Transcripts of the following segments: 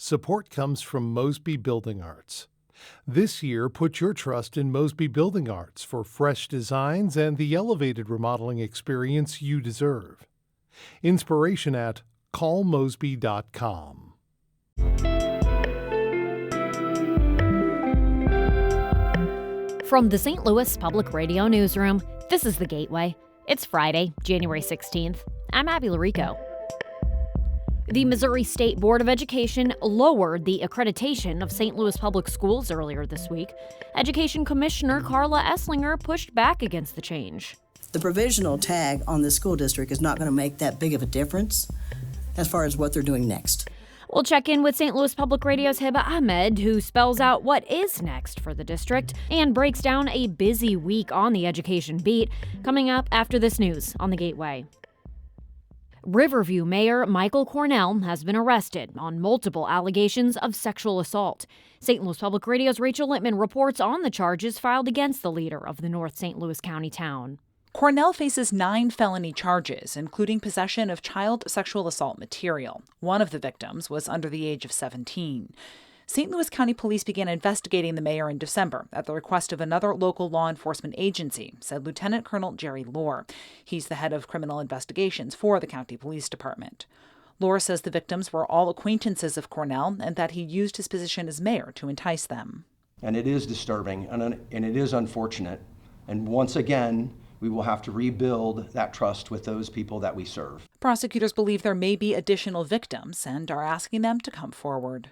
Support comes from Mosby Building Arts. This year, put your trust in Mosby Building Arts for fresh designs and the elevated remodeling experience you deserve. Inspiration at callmosby.com. From the St. Louis Public Radio Newsroom, this is The Gateway. It's Friday, January 16th. I'm Abby Larico. The Missouri State Board of Education lowered the accreditation of St. Louis Public Schools earlier this week. Education Commissioner Carla Esslinger pushed back against the change. The provisional tag on the school district is not going to make that big of a difference as far as what they're doing next. We'll check in with St. Louis Public Radio's Hiba Ahmad, who spells out what is next for the district and breaks down a busy week on the education beat, coming up after this news on The Gateway. Riverview Mayor Michael Cornell has been arrested on multiple allegations of sexual assault. St. Louis Public Radio's Rachel Littman reports on the charges filed against the leader of the North St. Louis County town. Cornell faces 9 felony charges, including possession of child sexual assault material. One of the victims was under the age of 17. St. Louis County Police began investigating the mayor in December at the request of another local law enforcement agency, said Lieutenant Colonel Jerry Lohr. He's the head of criminal investigations for the county police department. Lohr says the victims were all acquaintances of Cornell and that he used his position as mayor to entice them. And it is disturbing and it is unfortunate. And once again, we will have to rebuild that trust with those people that we serve. Prosecutors believe there may be additional victims and are asking them to come forward.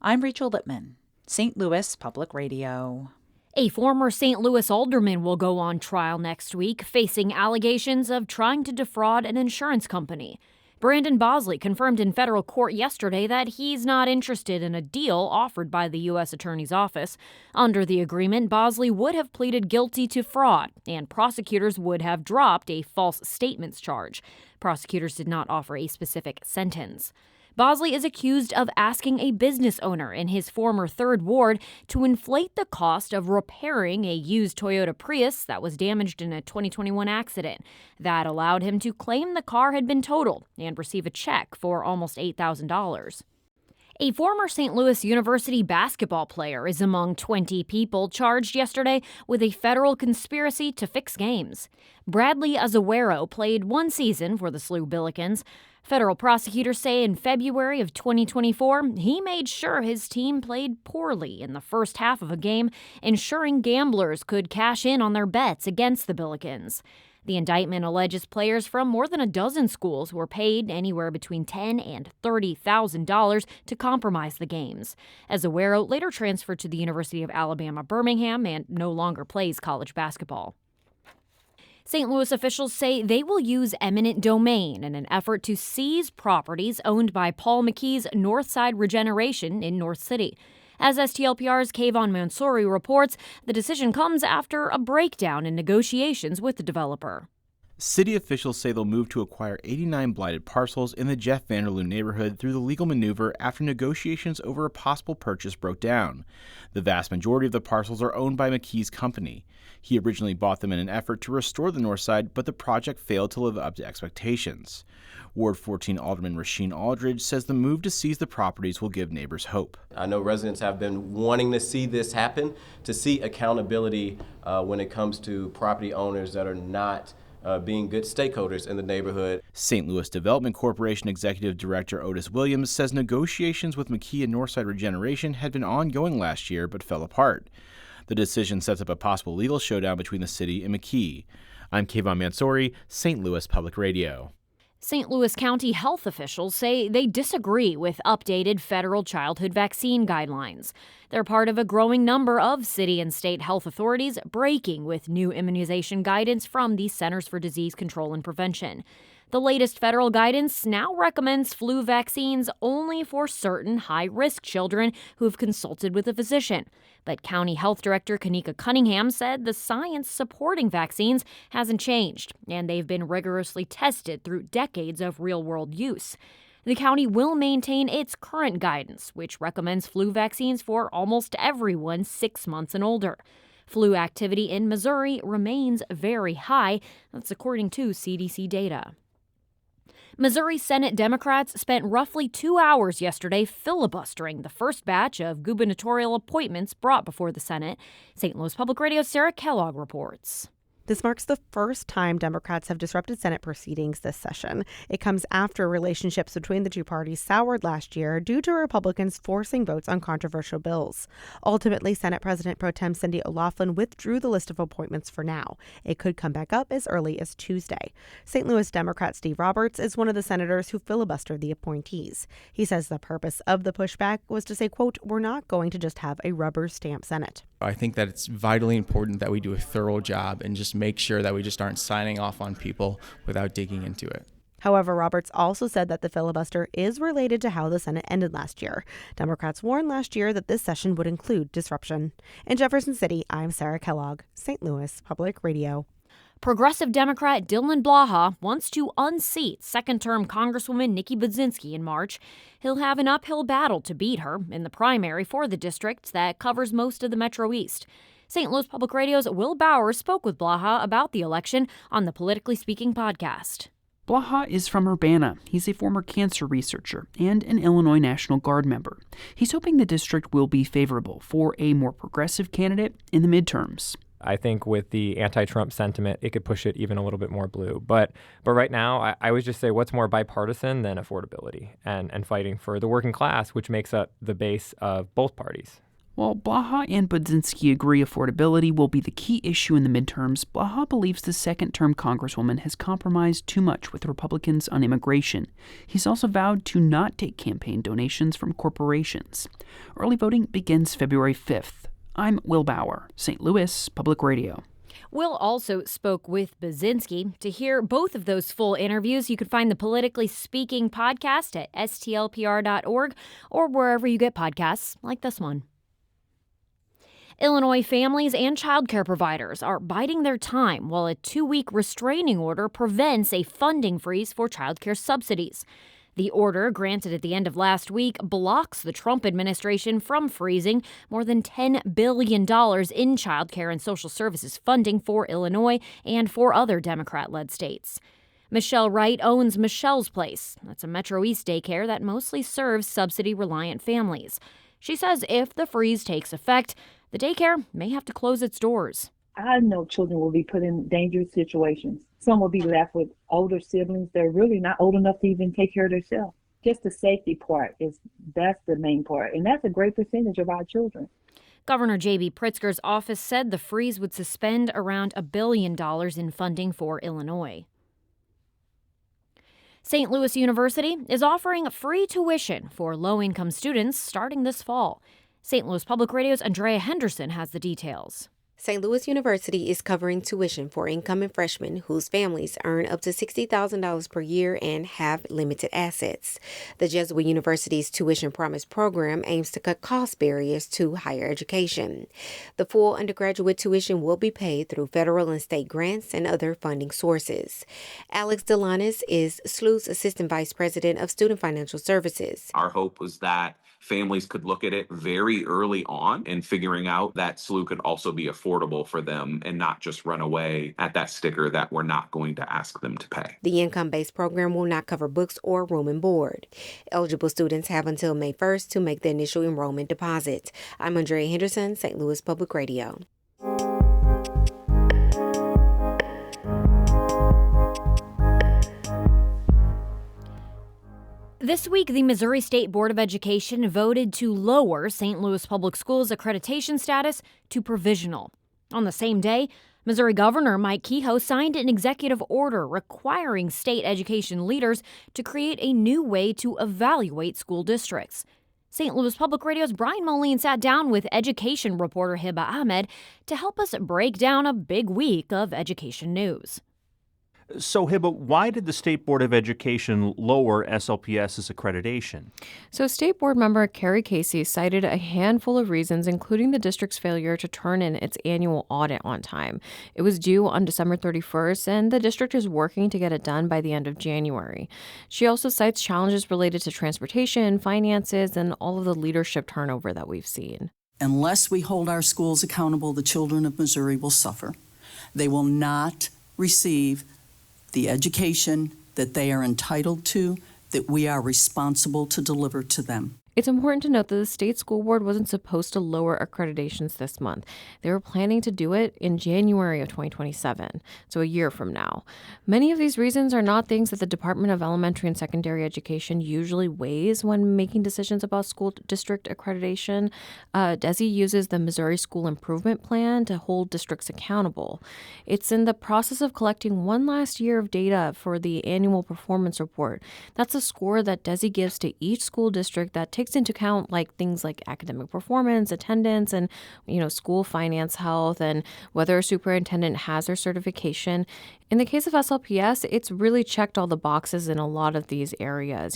I'm Rachel Littman, St. Louis Public Radio. A former St. Louis alderman will go on trial next week, facing allegations of trying to defraud an insurance company. Brandon Bosley confirmed in federal court yesterday that he's not interested in a deal offered by the U.S. Attorney's Office. Under the agreement, Bosley would have pleaded guilty to fraud, and prosecutors would have dropped a false statements charge. Prosecutors did not offer a specific sentence. Bosley is accused of asking a business owner in his former 3rd Ward to inflate the cost of repairing a used Toyota Prius that was damaged in a 2021 accident. That allowed him to claim the car had been totaled and receive a check for almost $8,000. A former St. Louis University basketball player is among 20 people charged yesterday with a federal conspiracy to fix games. Bradley Azuero played 1 season for the SLU Billikens. Federal prosecutors say in February of 2024, he made sure his team played poorly in the first half of a game, ensuring gamblers could cash in on their bets against the Billikens. The indictment alleges players from more than a dozen schools were paid anywhere between $10,000 and $30,000 to compromise the games. Azuero later transferred to the University of Alabama, Birmingham, and no longer plays college basketball. St. Louis officials say they will use eminent domain in an effort to seize properties owned by Paul McKee's Northside Regeneration in North City. As STLPR's Kayvon Mansouri reports, the decision comes after a breakdown in negotiations with the developer. City officials say they'll move to acquire 89 blighted parcels in the Jeff Vanderloon neighborhood through the legal maneuver after negotiations over a possible purchase broke down. The vast majority of the parcels are owned by McKee's company. He originally bought them in an effort to restore the north side, but the project failed to live up to expectations. Ward 14 Alderman Rasheen Aldridge says the move to seize the properties will give neighbors hope. I know residents have been wanting to see this happen, to see accountability when it comes to property owners that are not being good stakeholders in the neighborhood. St. Louis Development Corporation Executive Director Otis Williams says negotiations with McKee and Northside Regeneration had been ongoing last year but fell apart. The decision sets up a possible legal showdown between the city and McKee. I'm Kayvon Mansouri, St. Louis Public Radio. St. Louis County health officials say they disagree with updated federal childhood vaccine guidelines. They're part of a growing number of city and state health authorities breaking with new immunization guidance from the Centers for Disease Control and Prevention. The latest federal guidance now recommends flu vaccines only for certain high-risk children who have consulted with a physician. But County Health Director Kanika Cunningham said the science supporting vaccines hasn't changed, and they've been rigorously tested through decades of real-world use. The county will maintain its current guidance, which recommends flu vaccines for almost everyone 6 months and older. Flu activity in Missouri remains very high. That's according to CDC data. Missouri Senate Democrats spent roughly 2 hours yesterday filibustering the first batch of gubernatorial appointments brought before the Senate. St. Louis Public Radio's Sarah Kellogg reports. This marks the first time Democrats have disrupted Senate proceedings this session. It comes after relationships between the two parties soured last year due to Republicans forcing votes on controversial bills. Ultimately, Senate President Pro Tem Cindy O'Laughlin withdrew the list of appointments for now. It could come back up as early as Tuesday. St. Louis Democrat Steve Roberts is one of the senators who filibustered the appointees. He says the purpose of the pushback was to say, quote, "We're not going to just have a rubber stamp Senate." I think that it's vitally important that we do a thorough job and just make sure that we just aren't signing off on people without digging into it. However, Roberts also said that the filibuster is related to how the Senate ended last year. Democrats warned last year that this session would include disruption. In Jefferson City, I'm Sarah Kellogg, St. Louis Public Radio. Progressive Democrat Dylan Blaha wants to unseat second-term Congresswoman Nikki Budzinski in March. He'll have an uphill battle to beat her in the primary for the district that covers most of the Metro East. St. Louis Public Radio's Will Bauer spoke with Blaha about the election on the Politically Speaking podcast. Blaha is from Urbana. He's a former cancer researcher and an Illinois National Guard member. He's hoping the district will be favorable for a more progressive candidate in the midterms. I think with the anti-Trump sentiment, it could push it even a little bit more blue. But right now, I would just say what's more bipartisan than affordability and fighting for the working class, which makes up the base of both parties. While Blaha and Budzinski agree affordability will be the key issue in the midterms, Blaha believes the second-term Congresswoman has compromised too much with Republicans on immigration. He's also vowed to not take campaign donations from corporations. Early voting begins February 5th. I'm Will Bauer, St. Louis Public Radio. Will also spoke with Budzinski. To hear both of those full interviews, you can find the Politically Speaking podcast at stlpr.org or wherever you get podcasts like this one. Illinois families and childcare providers are biding their time while a 2-week restraining order prevents a funding freeze for childcare subsidies. The order, granted at the end of last week, blocks the Trump administration from freezing more than $10 billion in childcare and social services funding for Illinois and for other Democrat-led states. Michelle Wright owns Michelle's Place. That's a Metro East daycare that mostly serves subsidy-reliant families. She says if the freeze takes effect, the daycare may have to close its doors. I know children will be put in dangerous situations. Some will be left with older siblings that are really not old enough to even take care of themselves. Just the safety part that's the main part. And that's a great percentage of our children. Governor J.B. Pritzker's office said the freeze would suspend around $1 billion in funding for Illinois. St. Louis University is offering free tuition for low-income students starting this fall. St. Louis Public Radio's Andrea Henderson has the details. St. Louis University is covering tuition for incoming freshmen whose families earn up to $60,000 per year and have limited assets. The Jesuit University's Tuition Promise program aims to cut cost barriers to higher education. The full undergraduate tuition will be paid through federal and state grants and other funding sources. Alex Delanis is SLU's Assistant Vice President of Student Financial Services. Our hope was that families could look at it very early on and figuring out that SLU could also be affordable for them and not just run away at that sticker that we're not going to ask them to pay. The income-based program will not cover books or room and board. Eligible students have until May 1st to make the initial enrollment deposit. I'm Andrea Henderson, St. Louis Public Radio. This week, the Missouri State Board of Education voted to lower St. Louis Public Schools' accreditation status to provisional. On the same day, Missouri Governor Mike Kehoe signed an executive order requiring state education leaders to create a new way to evaluate school districts. St. Louis Public Radio's Brian Moline sat down with education reporter Hiba Ahmad to help us break down a big week of education news. So, Hiba, why did the State Board of Education lower SLPS's accreditation? So, State Board member Carrie Casey cited a handful of reasons, including the district's failure to turn in its annual audit on time. It was due on December 31st, and the district is working to get it done by the end of January. She also cites challenges related to transportation, finances, and all of the leadership turnover that we've seen. Unless we hold our schools accountable, the children of Missouri will suffer. They will not receive the education that they are entitled to, that we are responsible to deliver to them. It's important to note that the state school board wasn't supposed to lower accreditations this month. They were planning to do it in January of 2027, so a year from now. Many of these reasons are not things that the Department of Elementary and Secondary Education usually weighs when making decisions about school district accreditation. DESE uses the Missouri School Improvement Plan to hold districts accountable. It's in the process of collecting one last year of data for the annual performance report. That's a score that DESE gives to each school district that takes into account things like academic performance, attendance, and school finance, health, and whether a superintendent has their certification. In the case of SLPS, it's really checked all the boxes in a lot of these areas.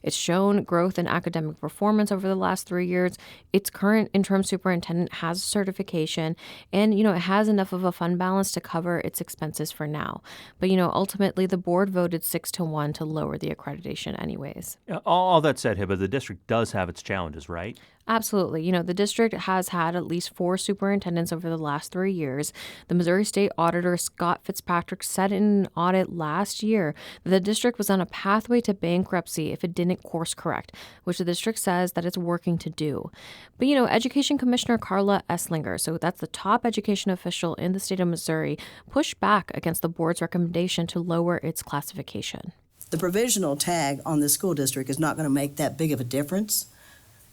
It's shown growth in academic performance over the last 3 years. Its current interim superintendent has certification, and it has enough of a fund balance to cover its expenses for now. But ultimately the board voted 6-1 to lower the accreditation anyways. All that said, Hiba, the district does have its challenges, right? Absolutely. The district has had at least 4 superintendents over the last 3 years. The Missouri State Auditor Scott Fitzpatrick said in an audit last year that the district was on a pathway to bankruptcy if it didn't course correct, which the district says that it's working to do. But, Education Commissioner Carla Esslinger, so that's the top education official in the state of Missouri, pushed back against the board's recommendation to lower its classification. The provisional tag on the school district is not going to make that big of a difference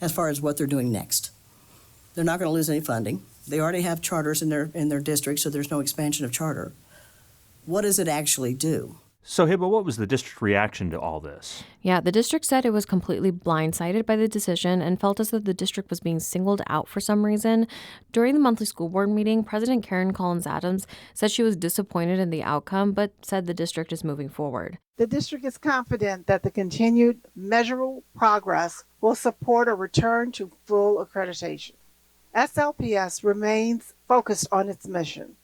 as far as what they're doing next. They're not going to lose any funding. They already have charters in their district, so there's no expansion of charter. What does it actually do? So, Hiba, what was the district's reaction to all this? Yeah, the district said it was completely blindsided by the decision and felt as though the district was being singled out for some reason. During the monthly school board meeting, President Karen Collins Adams said she was disappointed in the outcome, but said the district is moving forward. The district is confident that the continued measurable progress will support a return to full accreditation. SLPS remains focused on its mission,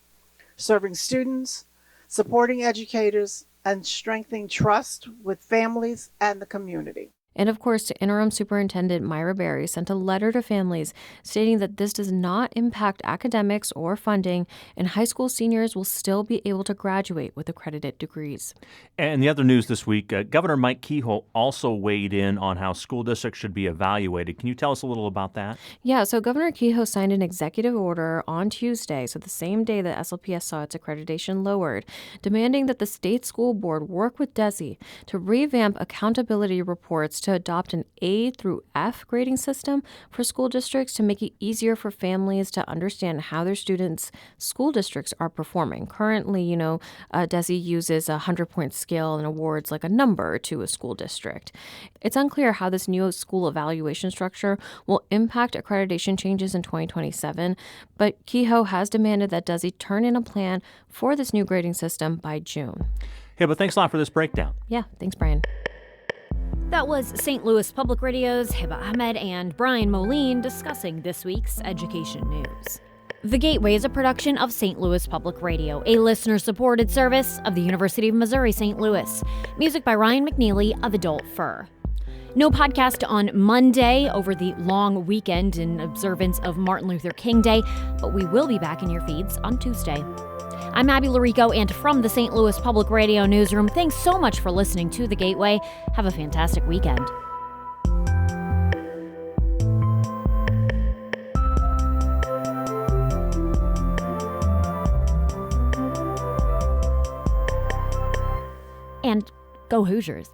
serving students, supporting educators, and strengthening trust with families and the community. And of course, Interim Superintendent Myra Berry sent a letter to families stating that this does not impact academics or funding, and high school seniors will still be able to graduate with accredited degrees. And the other news this week, Governor Mike Kehoe also weighed in on how school districts should be evaluated. Can you tell us a little about that? Yeah, so Governor Kehoe signed an executive order on Tuesday, so the same day that SLPS saw its accreditation lowered, demanding that the state school board work with DESE to revamp accountability reports to adopt an A through F grading system for school districts to make it easier for families to understand how their students' school districts are performing. Currently, DESE uses a 100-point scale and awards a number to a school district. It's unclear how this new school evaluation structure will impact accreditation changes in 2027, but Kehoe has demanded that DESE turn in a plan for this new grading system by June. Hiba, thanks a lot for this breakdown. Yeah, thanks, Brian. That was St. Louis Public Radio's Hiba Ahmad and Brian Moline discussing this week's education news. The Gateway is a production of St. Louis Public Radio, a listener-supported service of the University of Missouri St. Louis. Music by Ryan McNeely of Adult Fur. No podcast on Monday over the long weekend in observance of Martin Luther King Day, but we will be back in your feeds on Tuesday. I'm Abby Larico, and from the St. Louis Public Radio Newsroom, thanks so much for listening to The Gateway. Have a fantastic weekend. And go Hoosiers.